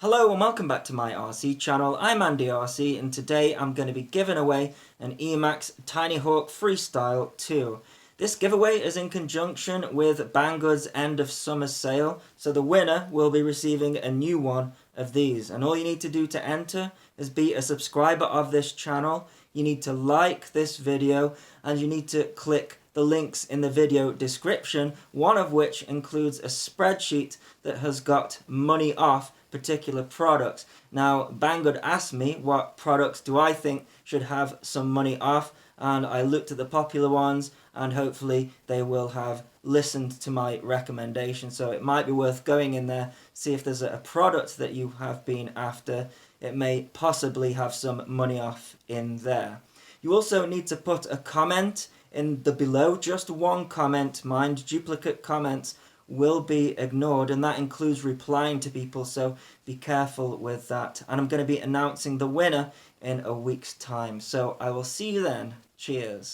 Hello and welcome back to my RC channel. I'm AndyRC and today I'm going to be giving away an Emacs Tinyhawk Freestyle 2. This giveaway is in conjunction with Banggood's end of summer sale, so the winner will be receiving a new one of these. And all you need to do to enter is be a subscriber of this channel. You need to like this video and you need to click the links in the video description, one of which includes a spreadsheet that has got money off particular products. Now, Banggood asked me what products do I think should have some money off, and I looked at the popular ones and hopefully they will have listened to my recommendation. So it might be worth going in there, see if there's a product that you have been after. It may possibly have some money off in there. You also need to put a comment in the below, just one comment, mind, duplicate comments will be ignored, and that includes replying to people, so be careful with that. And I'm going to be announcing the winner in a week's time, so I will see you then. Cheers.